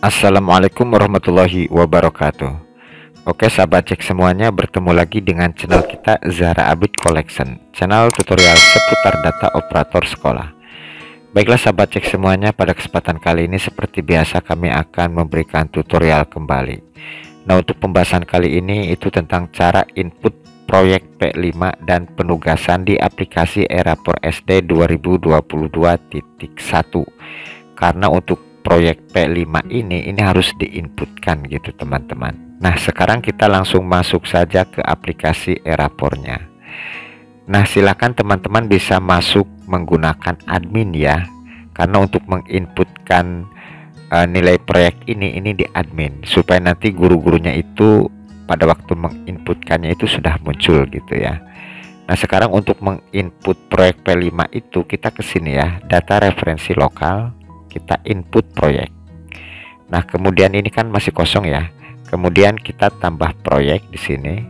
Assalamualaikum warahmatullahi wabarakatuh. Oke sahabat cek semuanya, bertemu lagi dengan channel kita Zahra Abid Collection, channel tutorial seputar data operator sekolah. Baiklah sahabat cek semuanya, pada kesempatan kali ini seperti biasa kami akan memberikan tutorial kembali. Nah, untuk pembahasan kali ini itu tentang cara input proyek P5 dan penugasan di aplikasi Erapor SD 2022.1. Karena untuk proyek P5 ini harus diinputkan gitu teman-teman. Nah, sekarang kita langsung masuk saja ke aplikasi Erapornya. Nah, silakan teman-teman bisa masuk menggunakan admin ya, karena untuk menginputkan nilai proyek ini di admin, supaya nanti guru-gurunya itu pada waktu menginputkannya itu sudah muncul gitu ya. Nah, sekarang untuk menginput proyek P5 itu kita ke sini ya, data referensi lokal, kita input proyek. Nah, kemudian ini kan masih kosong ya. Kemudian kita tambah proyek di sini.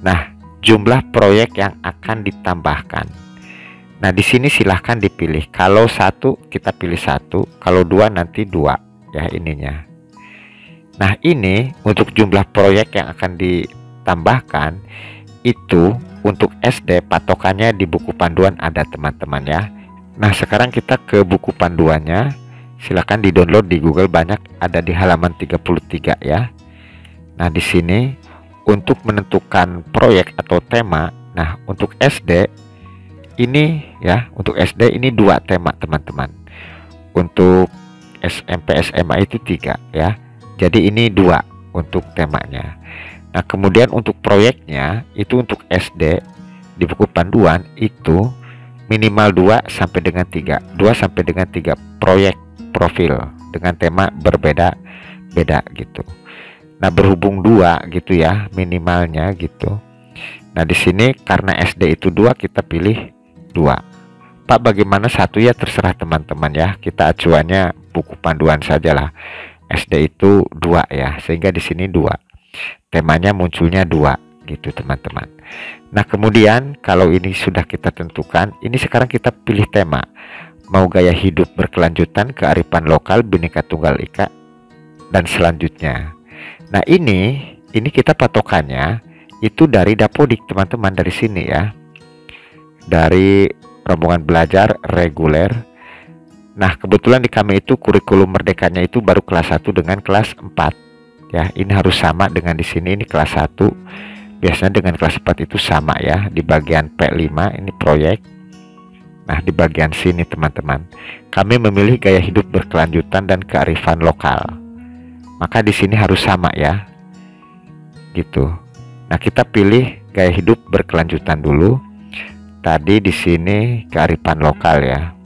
Nah, jumlah proyek yang akan ditambahkan. Nah, di sini silahkan dipilih. Kalau satu kita pilih satu, kalau dua nanti dua ya ininya. Nah, ini untuk jumlah proyek yang akan ditambahkan itu untuk SD patokannya di buku panduan ada teman-teman ya. Nah, sekarang kita ke buku panduannya. Silahkan di-download di Google, banyak, ada di halaman 33 ya. Nah, di sini untuk menentukan proyek atau tema. Nah, untuk SD ini ya, untuk SD ini 2 tema teman-teman. Untuk SMP SMA itu 3 ya. Jadi ini 2 untuk temanya. Nah, kemudian untuk proyeknya itu untuk SD di buku panduan itu minimal 2 sampai dengan 3 proyek profil dengan tema berbeda-beda gitu. Nah, berhubung 2 gitu ya minimalnya gitu. Nah, di sini karena SD itu 2 kita pilih 2. Pak, bagaimana satu ya, terserah teman-teman ya. Kita acuannya buku panduan sajalah. SD itu 2 ya, sehingga di sini 2. Temanya munculnya 2 gitu teman-teman. Nah, kemudian kalau ini sudah kita tentukan, ini sekarang kita pilih tema. Mau gaya hidup berkelanjutan, kearifan lokal, Bhinneka Tunggal Ika, dan selanjutnya. Nah, ini kita patokannya itu dari Dapodik teman-teman, dari sini ya. Dari rombongan belajar reguler. Nah, kebetulan di kami itu kurikulum merdekanya itu baru kelas 1 dengan kelas 4. Ya, ini harus sama dengan di sini, ini kelas 1. Biasanya dengan kelas 4 itu sama ya. Di bagian P5 ini proyek. Nah, di bagian sini teman-teman, kami memilih gaya hidup berkelanjutan dan kearifan lokal. Maka di sini harus sama ya. Gitu. Nah, kita pilih gaya hidup berkelanjutan dulu. Tadi di sini kearifan lokal ya.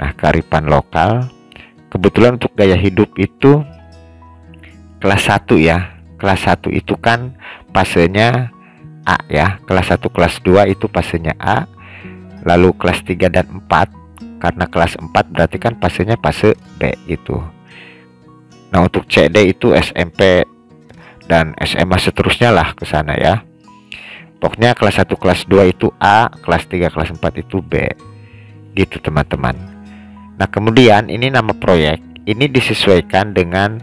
Nah, kearifan lokal kebetulan untuk gaya hidup itu kelas 1 ya. Kelas 1 itu kan fasenya A ya. Kelas 1 kelas 2 itu fasenya A. Lalu kelas 3 dan 4, karena kelas 4 berarti kan fasenya fase B gitu. Nah, untuk CD itu SMP dan SMA seterusnya lah ke sana ya. Pokoknya kelas 1 kelas 2 itu A, kelas 3 kelas 4 itu B. Gitu teman-teman. Nah, kemudian ini nama proyek, ini disesuaikan dengan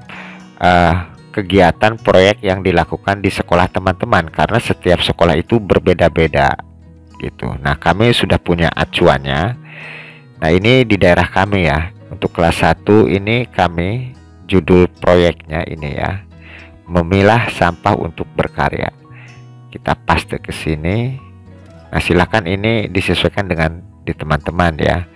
kegiatan proyek yang dilakukan di sekolah teman-teman, karena setiap sekolah itu berbeda-beda gitu. Nah, kami sudah punya acuannya. Nah, ini di daerah kami ya. Untuk kelas 1 ini kami judul proyeknya ini ya, memilah sampah untuk berkarya. Kita paste ke sini. Nah, silakan ini disesuaikan dengan di teman-teman ya.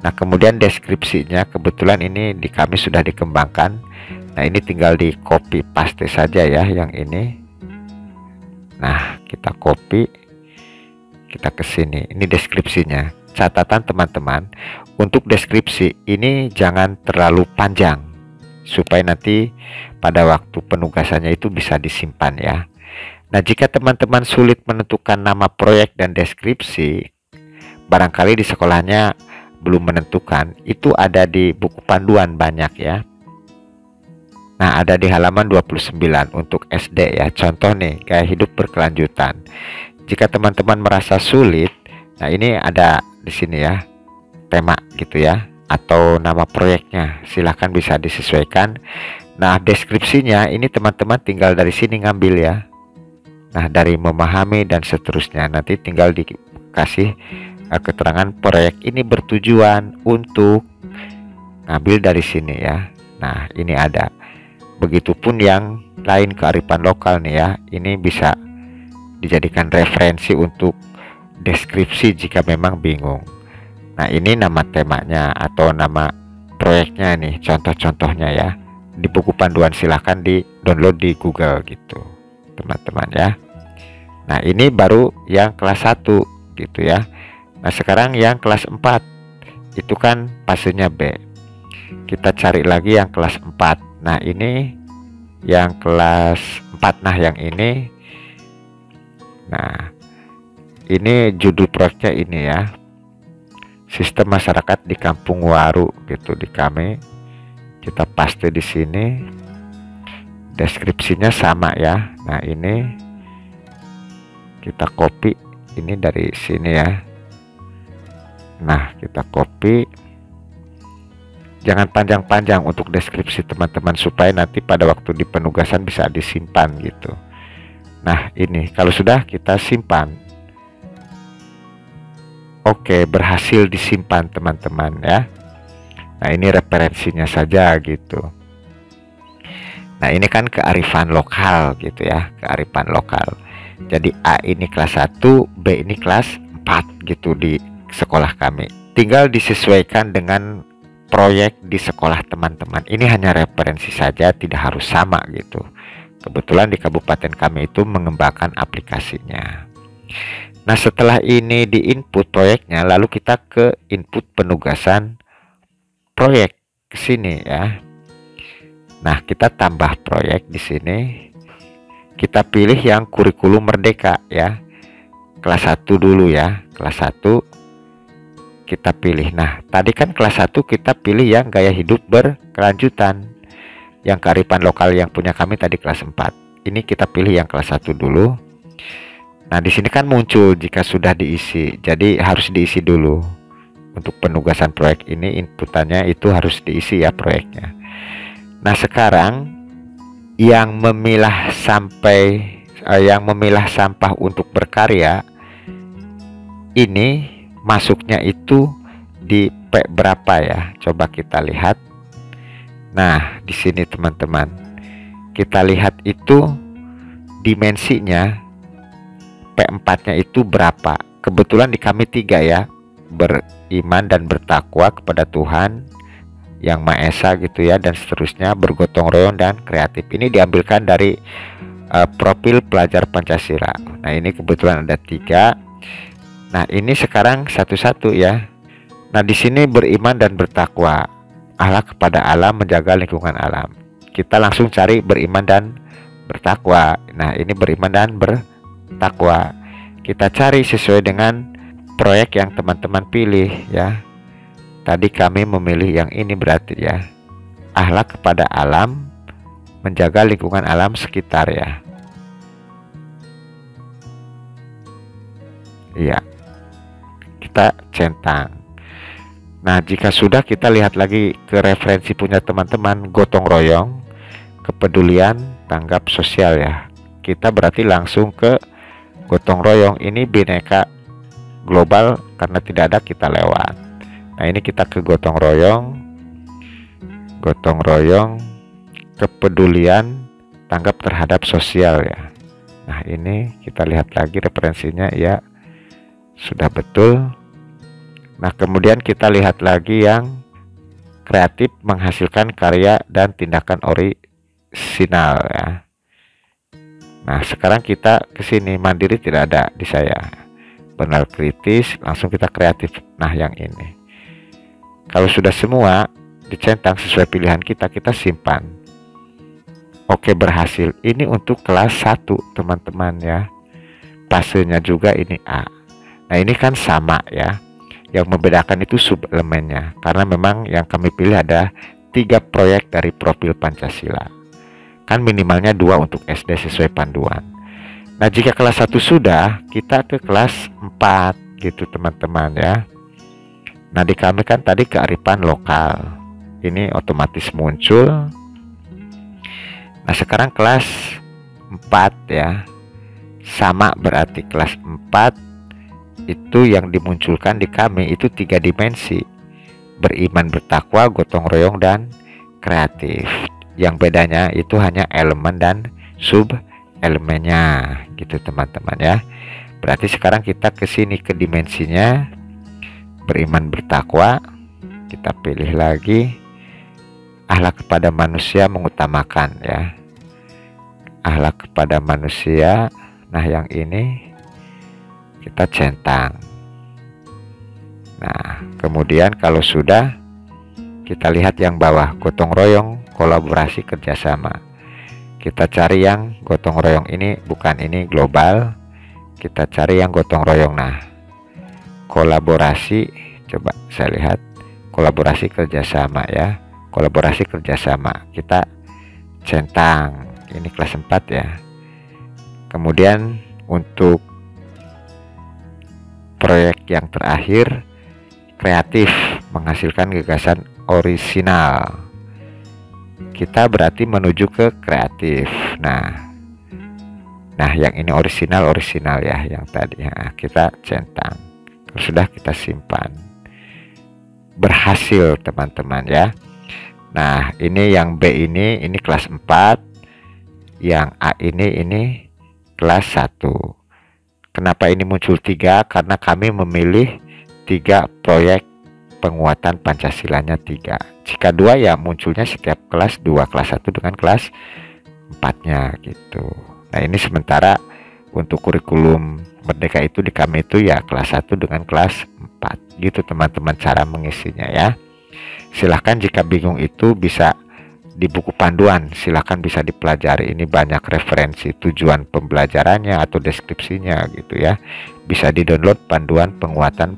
Nah, kemudian deskripsinya kebetulan ini di kami sudah dikembangkan. Nah, ini tinggal di copy paste saja ya yang ini. Nah, kita copy, kita ke sini. Ini deskripsinya. Catatan teman-teman, untuk deskripsi ini jangan terlalu panjang supaya nanti pada waktu penugasannya itu bisa disimpan ya. Nah, jika teman-teman sulit menentukan nama proyek dan deskripsi, barangkali di sekolahnya belum menentukan, itu ada di buku panduan banyak ya. Nah, ada di halaman 29 untuk SD ya. Contoh nih, gaya hidup berkelanjutan. Jika teman-teman merasa sulit, nah ini ada di sini ya, tema gitu ya. atau nama proyeknya, silahkan bisa disesuaikan. Nah, deskripsinya ini teman-teman tinggal dari sini ngambil ya. Nah, dari memahami dan seterusnya, nanti tinggal dikasih keterangan proyek ini bertujuan untuk, ngambil dari sini ya. Nah, ini ada. Begitupun yang lain kearifan lokal nih ya, ini bisa dijadikan referensi untuk deskripsi jika memang bingung. Nah, ini nama temanya atau nama proyeknya nih, contoh-contohnya ya. Di buku panduan silahkan di download di Google gitu teman-teman ya. Nah, ini baru yang kelas 1 gitu ya. Nah, sekarang yang kelas 4 itu kan fasenya B. Kita cari lagi yang kelas 4. Nah, ini yang kelas 4. Nah, yang ini. Nah, ini judul proyeknya ini ya. Sistem masyarakat di Kampung Waru gitu di kami. Kita paste di sini. Deskripsinya sama ya. Nah, ini kita copy ini dari sini ya. Nah, kita copy. Jangan panjang-panjang untuk deskripsi teman-teman, supaya nanti pada waktu di penugasan bisa disimpan gitu. Nah, ini kalau sudah kita simpan. Oke, berhasil disimpan teman-teman ya. Nah, ini referensinya saja gitu. Nah, ini kan kearifan lokal gitu ya, kearifan lokal. Jadi A ini kelas 1, B ini kelas 4 gitu di sekolah kami. Tinggal disesuaikan dengan proyek di sekolah teman-teman. Ini hanya referensi saja, tidak harus sama gitu. Kebetulan di kabupaten kami itu mengembangkan aplikasinya. Nah, setelah ini di input proyeknya, lalu kita ke input penugasan proyek ke sini ya. Nah, kita tambah proyek di sini. Kita pilih yang kurikulum merdeka ya. Kelas 1 dulu ya. Kelas 1 kita pilih. Nah, tadi kan kelas 1 kita pilih yang gaya hidup berkelanjutan. Yang kearifan lokal yang punya kami tadi kelas 4. Ini kita pilih yang kelas 1 dulu. Nah, di sini kan muncul jika sudah diisi. Jadi harus diisi dulu. Untuk penugasan proyek ini inputannya itu harus diisi ya proyeknya. Nah, sekarang yang memilah sampah untuk berkarya ini masuknya itu di P berapa ya? Coba kita lihat. Nah, di sini teman-teman, kita lihat itu dimensinya P4-nya itu berapa. Kebetulan di kami 3 ya, beriman dan bertakwa kepada Tuhan Yang Maha Esa gitu ya, dan seterusnya, bergotong royong dan kreatif. Ini diambilkan dari profil pelajar Pancasila. Nah, ini kebetulan ada 3. Nah, ini sekarang satu-satu ya. Nah, di sini beriman dan bertakwa, Allah kepada alam, menjaga lingkungan alam. Kita langsung cari beriman dan bertakwa. Nah, ini beriman dan bertakwa. Kita cari sesuai dengan proyek yang teman-teman pilih ya. Tadi kami memilih yang ini berarti ya. Akhlak kepada alam, menjaga lingkungan alam sekitar ya. Iya. Kita centang. Nah, jika sudah, kita lihat lagi ke referensi punya teman-teman, gotong royong, kepedulian, tanggap sosial ya. Kita berarti langsung ke gotong royong. Ini bineka global, karena tidak ada kita lewat. Nah, ini kita ke gotong royong, kepedulian, tanggap terhadap sosial ya. Nah, ini kita lihat lagi referensinya ya, sudah betul. Nah, kemudian kita lihat lagi yang kreatif, menghasilkan karya dan tindakan orisinal ya. Nah, sekarang kita ke sini, mandiri tidak ada di saya, benar kritis, langsung kita kreatif. Nah, yang ini kalau sudah semua dicentang sesuai pilihan kita, kita simpan. Oke, berhasil. Ini untuk kelas 1 teman-teman ya. Fasenya juga ini A. Nah, ini kan sama ya. Yang membedakan itu subelemennya, karena memang yang kami pilih ada 3 proyek dari profil Pancasila. Kan minimalnya 2 untuk SD sesuai panduan. Nah, jika kelas 1 sudah, kita ke kelas 4 gitu teman-teman ya. Nah, di kami kan tadi kearifan lokal. Ini otomatis muncul. Nah, sekarang kelas 4 ya. Sama berarti kelas 4 itu yang dimunculkan di kami itu 3 dimensi. Beriman, bertakwa, gotong royong, dan kreatif. Yang bedanya itu hanya elemen dan sub elemennya gitu teman-teman ya. Berarti sekarang kita ke sini ke dimensinya beriman, bertakwa. Kita pilih lagi akhlak kepada manusia, mengutamakan ya. Akhlak kepada manusia. Nah, yang ini kita centang. Nah, kemudian kalau sudah, kita lihat yang bawah, gotong royong, kolaborasi, kerjasama. Kita cari yang gotong royong ini, bukan ini global. Kita cari yang gotong royong. Nah, kolaborasi, coba saya lihat, kolaborasi kerjasama ya. Kolaborasi kerjasama, kita centang. Ini kelas 4 ya. Kemudian untuk proyek yang terakhir, kreatif, menghasilkan gagasan orisinal. Kita berarti menuju ke kreatif. Nah, yang ini orisinal ya, yang tadi ya, kita centang. Sudah, kita simpan. Berhasil teman-teman ya. Nah, ini yang B ini kelas 4. Yang A ini kelas 1. Kenapa ini muncul 3? Karena kami memilih 3 proyek penguatan Pancasilanya 3. Jika 2 ya munculnya setiap kelas 2, kelas 1 dengan kelas 4-nya gitu. Nah, ini sementara untuk kurikulum Merdeka itu di kami itu ya kelas 1 dengan kelas 4 gitu teman-teman cara mengisinya ya. Silahkan jika bingung itu bisa di buku panduan, silahkan bisa dipelajari. Ini banyak referensi tujuan pembelajarannya atau deskripsinya gitu ya. Bisa di-download panduan penguatan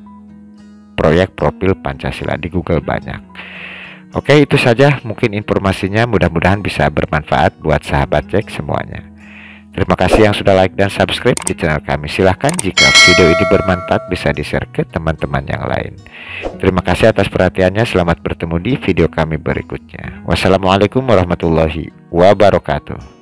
proyek profil Pancasila di Google banyak. Oke, itu saja mungkin informasinya, mudah-mudahan bisa bermanfaat buat sahabat cek semuanya. Terima kasih yang sudah like dan subscribe di channel kami. Silahkan jika video ini bermanfaat bisa di-share ke teman-teman yang lain. Terima kasih atas perhatiannya. Selamat bertemu di video kami berikutnya. Wassalamualaikum warahmatullahi wabarakatuh.